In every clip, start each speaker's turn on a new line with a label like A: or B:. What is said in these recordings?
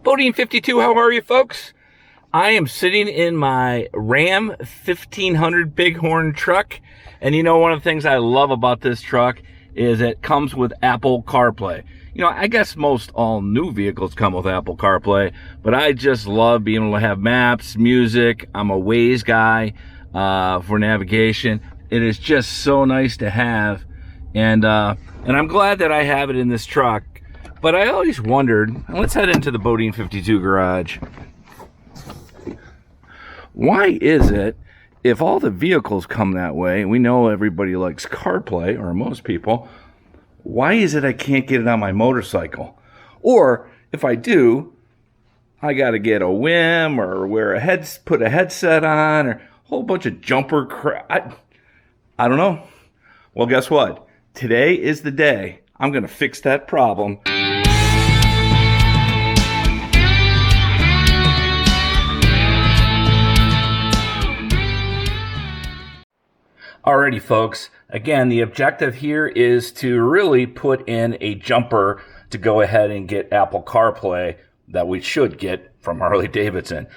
A: Boating 52, how are you folks? I am sitting in my Ram 1500 Bighorn truck, and you know, one of the things I love about this truck is it comes with Apple CarPlay. You know, I guess most all new vehicles come with Apple CarPlay, but I just love being able to have maps, music. I'm a Waze guy for navigation. It is just so nice to have, and I'm glad that I have it in this truck. But I always wondered, let's head into the Boating 52 garage. Why is it, if all the vehicles come that way, and we know everybody likes CarPlay, or most people, why is it I can't get it on my motorcycle? Or if I do, I got to get a whim or put a headset on, or a whole bunch of jumper crap. I don't know. Well, guess what? Today is the day I'm going to fix that problem. Alrighty folks, again, the objective here is to really put in a jumper to go ahead and get Apple CarPlay that we should get from Harley Davidson.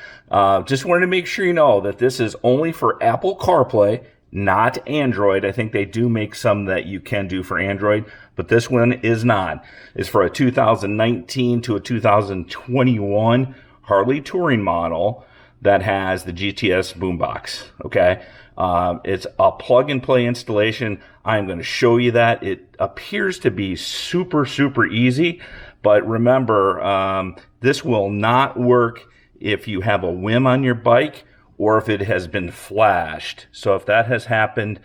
A: Just wanted to make sure you know that this is only for Apple CarPlay, not Android. I think they do make some that you can do for Android, but this one is not. It's for a 2019 to a 2021 Harley touring model that has the GTO Boom Box, okay? It's a plug-and-play installation. I'm going to show you that. It appears to be super, super easy, but remember, this will not work if you have a whim on your bike or if it has been flashed. So if that has happened,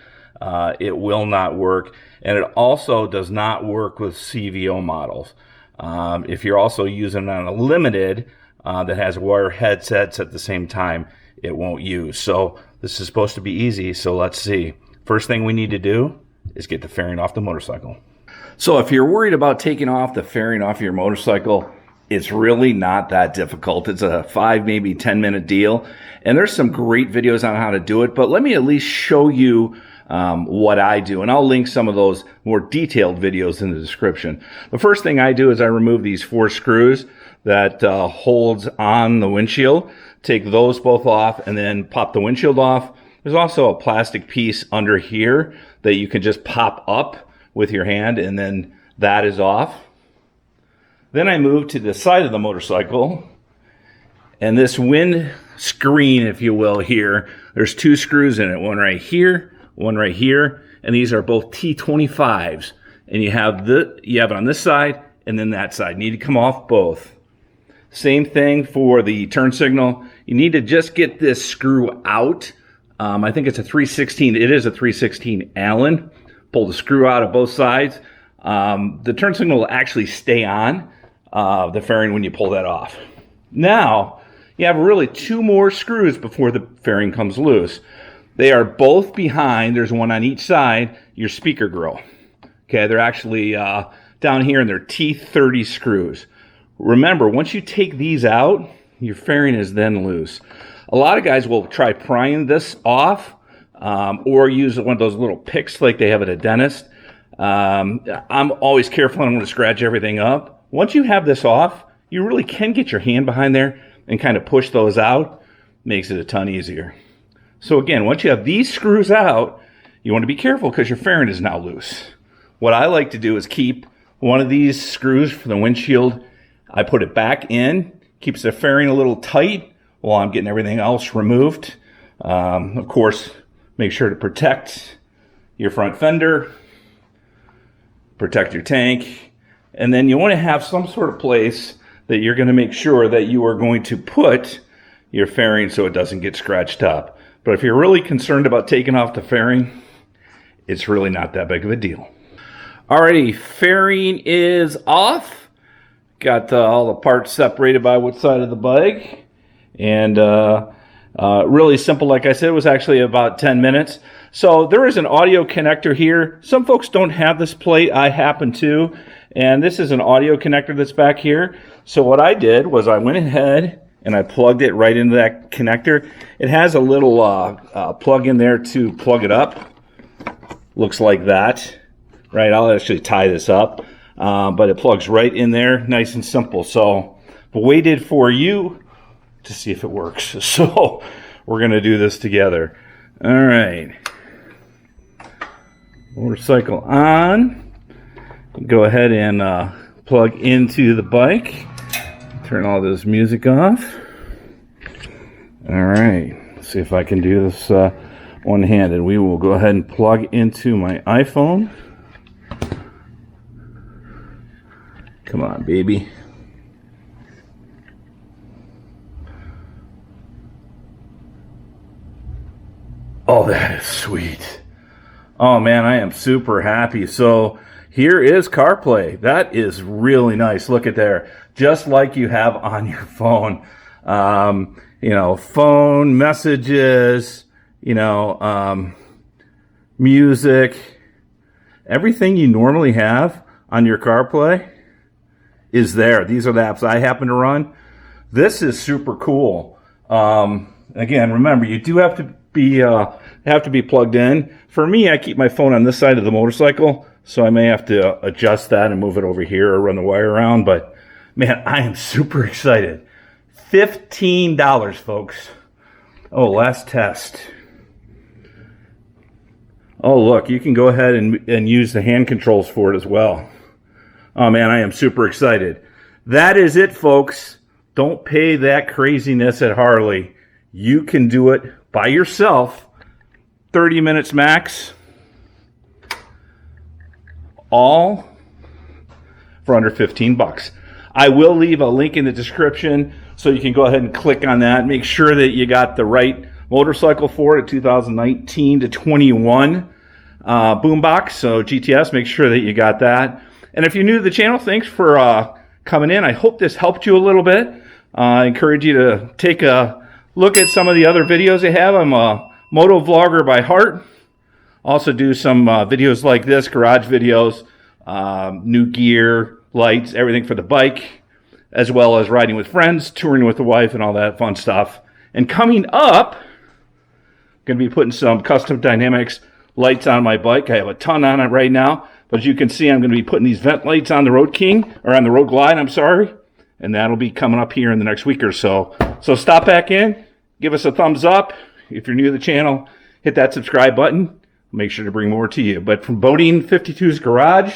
A: it will not work. And it also does not work with CVO models. If you're also using it on a limited that has wire headsets at the same time, it won't use. So this is supposed to be easy, so let's see. First thing we need to do is get the fairing off the motorcycle. So if you're worried about taking off the fairing off your motorcycle, it's really not that difficult. It's a 5, maybe 10-minute deal, and there's some great videos on how to do it, but let me at least show you what I do, and I'll link some of those more detailed videos in the description. The first thing I do is I remove these 4 screws that holds on the windshield. Take those both off and then pop the windshield off. There's also a plastic piece under here that you can just pop up with your hand, and then that is off. Then I move to the side of the motorcycle, and this wind screen, if you will, here, there's 2 screws in it, one right here, and these are both T25s, and you have it on this side and then that side. You need to come off both. Same thing for the turn signal. You need to just get this screw out. I think it's a 3/16. It is a 3/16 Allen. Pull the screw out of both sides. The turn signal will actually stay on the fairing when you pull that off. Now, you have really 2 more screws before the fairing comes loose. They are both behind, there's one on each side, your speaker grill. Okay, they're actually down here, and they're T30 screws. Remember, once you take these out, your fairing is then loose. A lot of guys will try prying this off or use one of those little picks like they have at a dentist. I'm always careful. I don't want to scratch everything up. Once you have this off, you really can get your hand behind there and kind of push those out. Makes it a ton easier. So again, once you have these screws out, you want to be careful because your fairing is now loose. What I like to do is keep one of these screws for the windshield. I put it back in, keeps the fairing a little tight while I'm getting everything else removed. Of course, make sure to protect your front fender, protect your tank, and then you want to have some sort of place that you're going to make sure that you are going to put your fairing so it doesn't get scratched up. But if you're really concerned about taking off the fairing, it's really not that big of a deal. Alrighty, fairing is off. Got all the parts separated by what side of the bike, and really simple. Like I said, it was actually about 10 minutes. So there is an audio connector here. Some folks don't have this plate. I happen to, and this is an audio connector that's back here. So what I did was I went ahead and I plugged it right into that connector. It has a little plug in there to plug it up. Looks like that, right? I'll actually tie this up. But it plugs right in there, nice and simple. So but waited for you to see if it works. So we're going to do this together. All right. Motorcycle on. Go ahead and plug into the bike. Turn all this music off. All right. Let's see if I can do this one-handed. We will go ahead and plug into my iPhone. Come on, baby. Oh, that is sweet. Oh, man, I am super happy. So here is CarPlay. That is really nice. Look at there. Just like you have on your phone. You know, phone, messages, you know, music. Everything you normally have on your CarPlay is there. These are the apps I happen to run. This is super cool. Again, remember, you do have to be plugged in. For me, I keep my phone on this side of the motorcycle, so I may have to adjust that and move it over here or run the wire around. But man, I am super excited. $15, folks. Oh, last test. Oh, look, you can go ahead and use the hand controls for it as well. Oh man, I am super excited. That is it, folks. Don't pay that craziness at Harley. You can do it by yourself. 30 minutes max. All for under 15 bucks. I will leave a link in the description so you can go ahead and click on that. Make sure that you got the right motorcycle for it, 2019 to 21 Boom Box. So GTS, make sure that you got that. And if you're new to the channel, thanks for coming in. I hope this helped you a little bit. I encourage you to take a look at some of the other videos I have. I'm a moto vlogger by heart. Also do some videos like this, garage videos, new gear, lights, everything for the bike, as well as riding with friends, touring with the wife, and all that fun stuff. And coming up, I'm going to be putting some custom dynamics lights on my bike. I have a ton on it right now. But as you can see, I'm going to be putting these vent lights on the Road King, or on the Road Glide, I'm sorry. And that'll be coming up here in the next week or so. So stop back in, give us a thumbs up. If you're new to the channel, hit that subscribe button. Make sure to bring more to you. But from Boating 52's garage,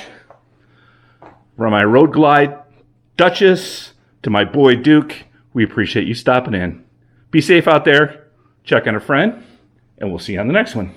A: from my Road Glide Duchess to my boy Duke, we appreciate you stopping in. Be safe out there, check on a friend, and we'll see you on the next one.